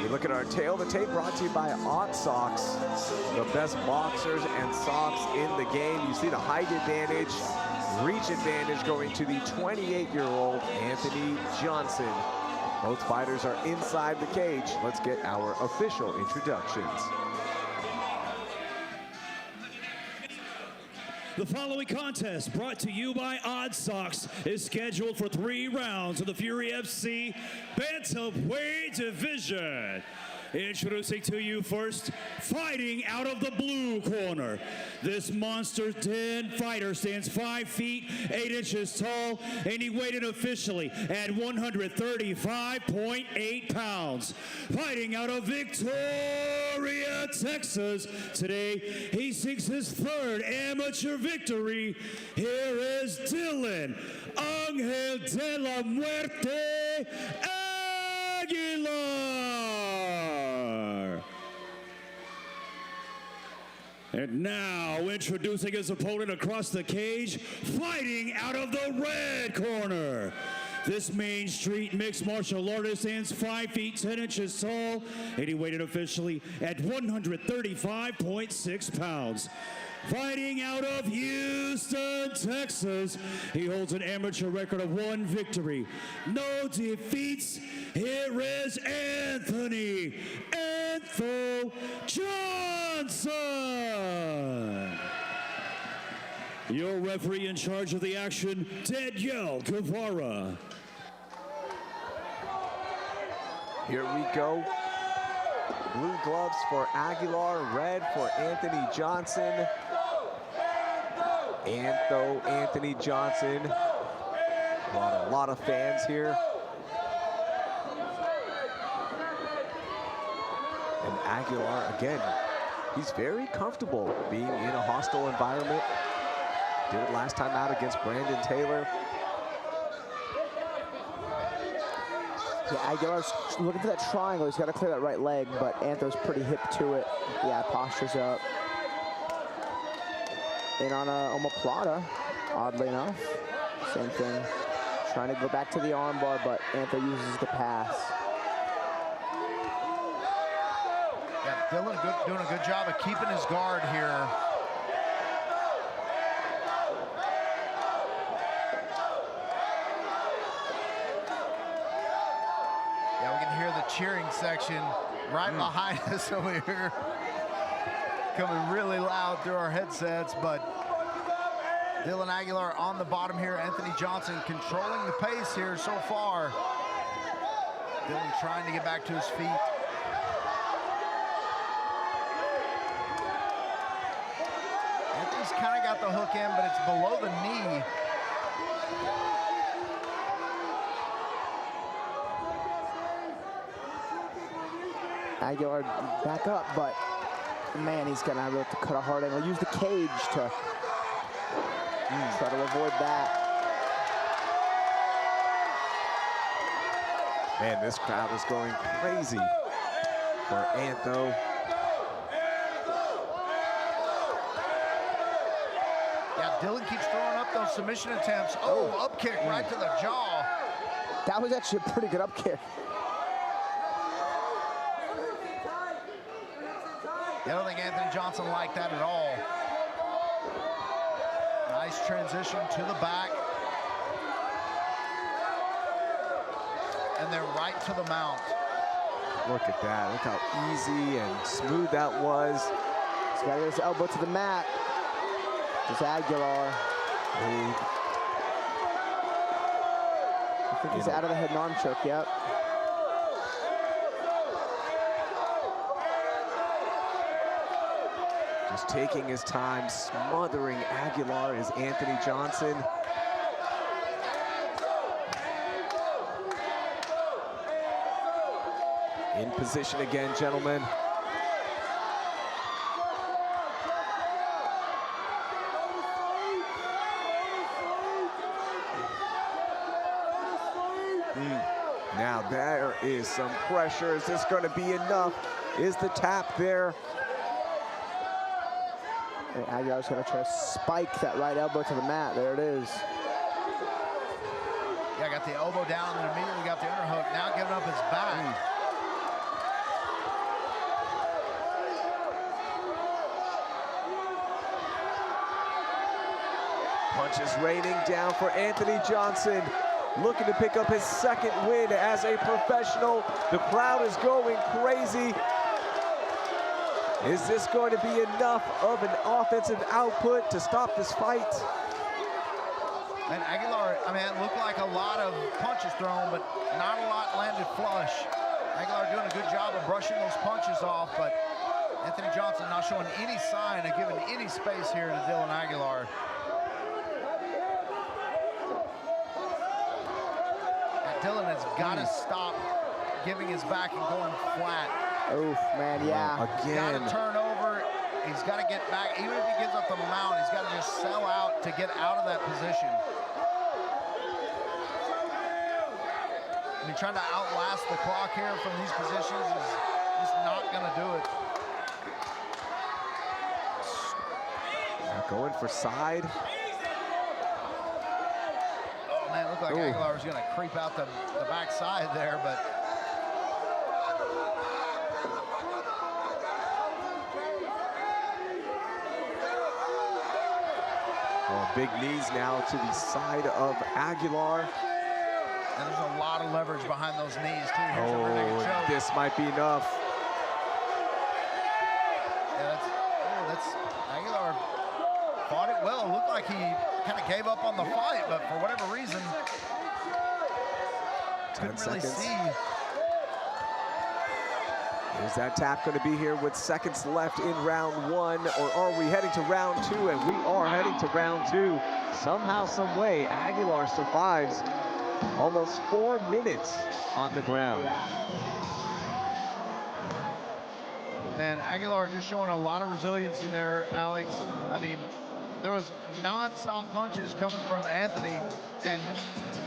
We look at our tail of the tape, brought to you by Odd Socks, the best boxers and socks in the game. You see the height advantage, reach advantage going to the 28-year-old Anthony Johnson. Both fighters are inside the cage. Let's get our official introductions. The following contest, brought to you by Odd Socks, is scheduled for 3 rounds of the Fury FC Bantamweight Division. Introducing to you first, fighting out of the blue corner. This monster den fighter stands 5 feet 8 inches tall, and he weighed in officially at 135.8 pounds. Fighting out of Victoria, Texas, today he seeks his 3rd amateur victory. Here is Dylan Angel de la Muerte Aguilar. And now, introducing his opponent across the cage, fighting out of the red corner. This Main Street mixed martial artist stands 5 feet 10 inches tall, and he weighed in officially at 135.6 pounds. Fighting out of Houston, Texas, he holds an amateur record of 1 victory, no defeats. Here is Anthony Johnson. Your referee in charge of the action, Danielle Guevara. Here we go. Blue gloves for Aguilar, red for Anthony Johnson. Anthony Johnson. A lot of fans here. And Aguilar, again, he's very comfortable being in a hostile environment. Did it last time out against Brandon Taylor. Yeah, Aguilar's looking for that triangle. He's got to clear that right leg, but Antho's pretty hip to it. Yeah, posture's up. In on a omoplata, oddly enough. Same thing. Trying to go back to the armbar, but Antho uses the pass. Yeah, Dylan doing a good job of keeping his guard here. Yeah, we can hear the cheering section right behind us over here. Coming really loud through our headsets, but Dylan Aguilar on the bottom here. Anthony Johnson controlling the pace here so far. Dylan trying to get back to his feet. Anthony's kind of got the hook in, but it's below the knee. Aguilar back up, but man, he's gonna have to cut a hard angle. Use the cage to try to avoid that. Man, this crowd is going crazy for Antho. Yeah, Dylan keeps throwing up those submission attempts. Oh, up kick right to the jaw. That was actually a pretty good up kick. I don't think Anthony Johnson liked that at all. Nice transition to the back. And then right to the mount. Look at that. Look how easy and smooth that was. He's got his elbow to the mat. It's Aguilar. I think he's out of the head and arm choke, yep. Just taking his time, smothering Aguilar is Anthony Johnson. In position again, gentlemen. Now there is some pressure. Is this going to be enough? Is the tap there? Aguilar's gonna try to spike that right elbow to the mat. There it is. Yeah, got the elbow down and then immediately got the underhook. Now giving up his back. Punches raining down for Anthony Johnson, looking to pick up his second win as a professional. The crowd is going crazy. Is this going to be enough of an offensive output to stop this fight? And Aguilar, I mean, it looked like a lot of punches thrown, but not a lot landed flush. Aguilar doing a good job of brushing those punches off, but Anthony Johnson not showing any sign of giving any space here to Dylan Aguilar. And Dylan has got to stop giving his back and going flat. Oof, man, yeah. He's got to turn over. He's got to get back. Even if he gives up the mount, he's got to just sell out to get out of that position. I mean, trying to outlast the clock here from these positions is just not going to do it. Going for side. Oh, man, it looked like Aguilar was going to creep out the backside there, but... Oh, big knees now to the side of Aguilar. And there's a lot of leverage behind those knees, too. Here's a rear naked choke. This might be enough. Yeah, that's Aguilar fought it well. It looked like he kind of gave up on the fight, but for whatever reason, couldn't really see. Is that tap going to be here with seconds left in round one, or are we heading to round two? And we are heading to round two. Somehow, some way, Aguilar survives almost 4 minutes on the ground. And Aguilar just showing a lot of resilience in there, Alex. I mean, there was non-stop punches coming from Anthony, and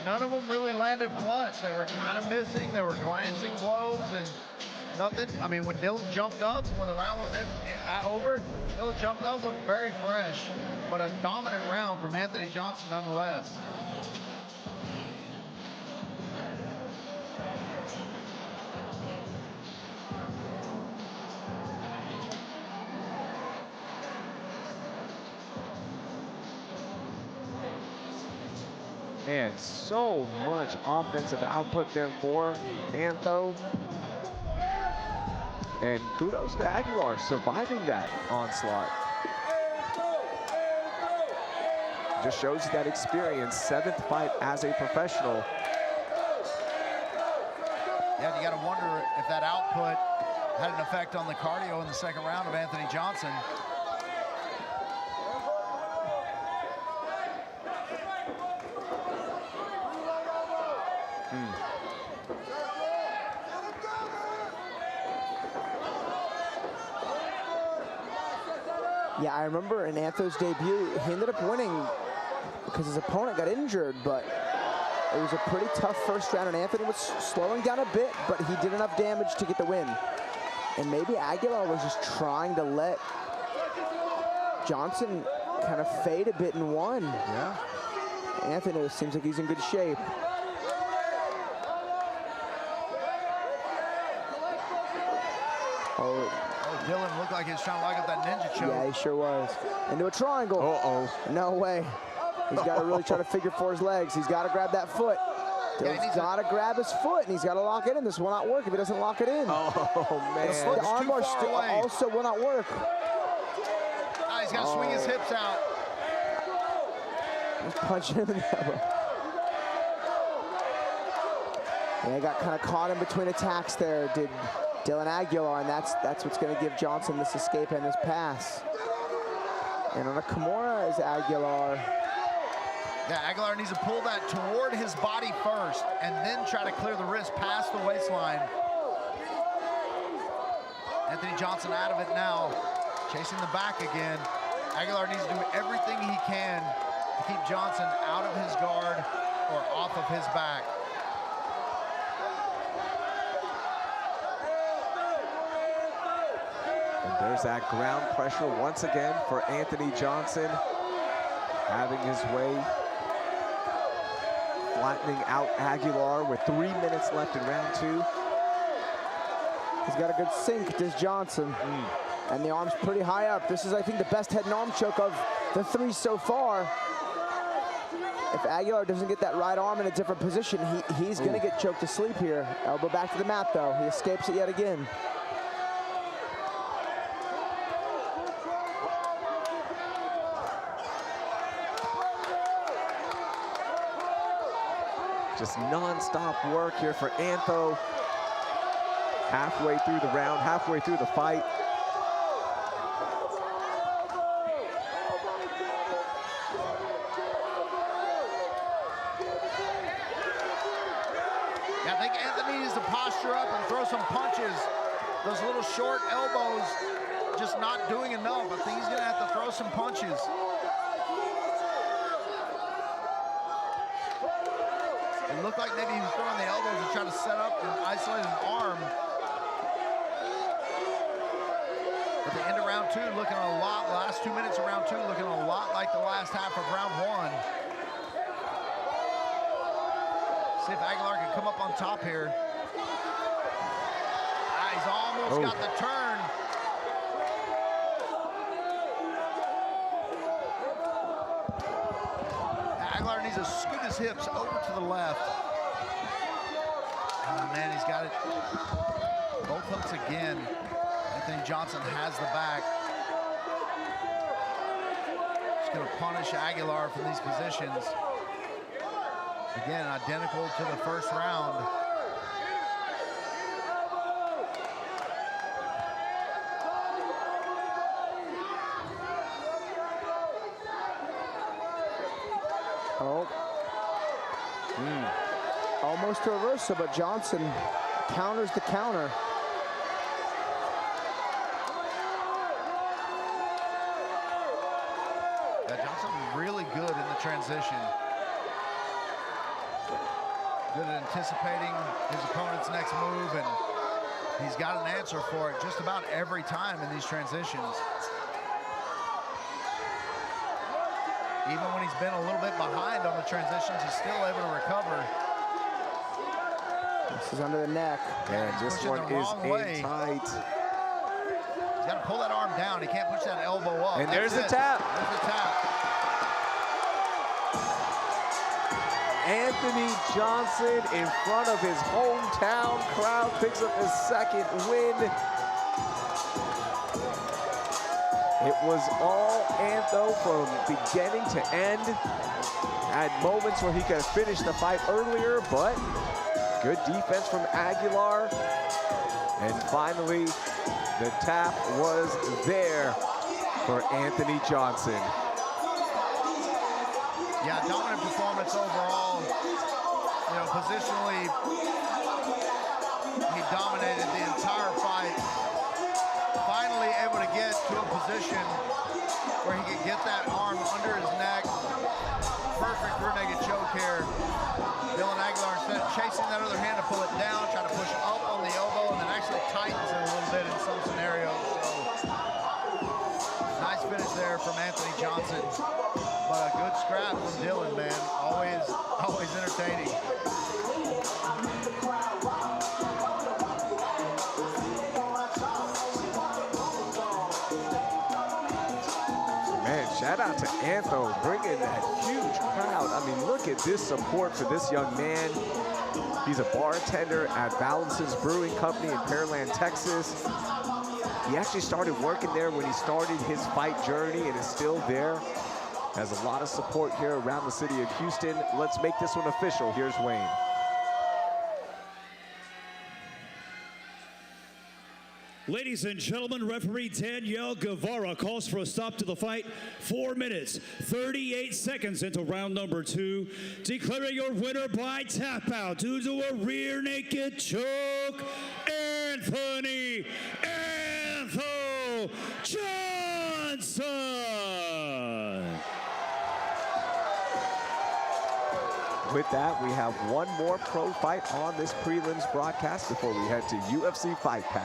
none of them really landed flush. They were kind of missing. They were glancing blows and nothing. I mean, when Dylan jumped up, when the round was over, Dylan jumped up, looked very fresh, but a dominant round from Anthony Johnson nonetheless. Man, so much offensive output there for Antho. And kudos to Aguilar surviving that onslaught. Just shows you that experience, 7th fight as a professional. Yeah, you got to wonder if that output had an effect on the cardio in the second round of Anthony Johnson. Yeah, I remember in Antho's debut, he ended up winning because his opponent got injured, but it was a pretty tough first round, and Anthony was slowing down a bit, but he did enough damage to get the win. And maybe Aguilar was just trying to let Johnson kind of fade a bit and won. Yeah. Anthony seems like he's in good shape. Dylan looked like he was trying to lock up that ninja choke. Yeah, he sure was. Into a triangle. Uh-oh. No way. He's got to really try to figure for his legs. He's got to grab that foot. Dylan's got to grab his foot, and he's got to lock it in. This will not work if he doesn't lock it in. Oh, man. The armbar also will not work. Ah, he's got to swing his hips out. He's punching him in the elbow. And he got kind of caught in between attacks there, did Dylan Aguilar, and that's what's going to give Johnson this escape and this pass. And on a Kimura is Aguilar. Yeah, Aguilar needs to pull that toward his body first and then try to clear the wrist past the waistline. Anthony Johnson out of it now, chasing the back again. Aguilar needs to do everything he can to keep Johnson out of his guard or off of his back. There's that ground pressure once again for Anthony Johnson, having his way, flattening out Aguilar with 3 minutes left in round two. He's got a good sink, does Johnson. And the arm's pretty high up. This is, I think, the best head and arm choke of the 3 so far. if Aguilar doesn't get that right arm in a different position, he's going to get choked to sleep here. Elbow back to the mat, though. He escapes it yet again. Just non-stop work here for Antho. Halfway through the round, halfway through the fight. Yeah, I think Anthony needs to posture up and throw some punches. Those little short elbows just not doing enough. I think he's gonna have to throw some punches. It looked like maybe he was throwing the elbows to try to set up and isolate his arm. At the end of round two, looking a lot, last 2 minutes of round two, looking a lot like the last half of round one. See if Aguilar can come up on top here. Ah, he's almost got the turn. Aguilar needs to scoot his hips over to the left. Oh man, he's got it. Both hooks again. Anthony Johnson has the back. Just gonna punish Aguilar from these positions. Again, identical to the first round. Almost a reversal, but Johnson counters the counter. Yeah, Johnson really good in the transition. Good at anticipating his opponent's next move, and he's got an answer for it just about every time in these transitions. Even when he's been a little bit behind on the transitions, he's still able to recover. This is under the neck. And this one is in tight. He's got to pull that arm down. He can't push that elbow up. And there's the tap. There's the tap. Anthony Johnson in front of his hometown crowd picks up his second win. It was all Antho from beginning to end. Had moments where he could have finished the fight earlier, but good defense from Aguilar. And finally, the tap was there for Anthony Johnson. Yeah, dominant performance overall. You know, positionally, he dominated the entire fight. Finally able to get to a position where he could get that arm under his neck. Perfect rear naked choke here. Dylan Aguilar, instead of chasing that other hand to pull it down, try to push up on the elbow, and then actually tightens it a little bit in some scenarios. So, nice finish there from Anthony Johnson. But a good scrap from Dylan, man. Always entertaining. Man, shout out to Antho bringing that huge crowd. I mean, look at this support for this young man. He's a bartender at Balance's Brewing Company in Pearland, Texas. He actually started working there when he started his fight journey and is still there. Has a lot of support here around the city of Houston. Let's make this one official. Here's Wayne. Ladies and gentlemen, referee Danielle Guevara calls for a stop to the fight. 4 minutes, 38 seconds into round number 2. Declaring your winner by tap out due to a rear naked choke, Anthony Antho Johnson. With that, we have one more pro fight on this prelims broadcast before we head to UFC Fight Pass.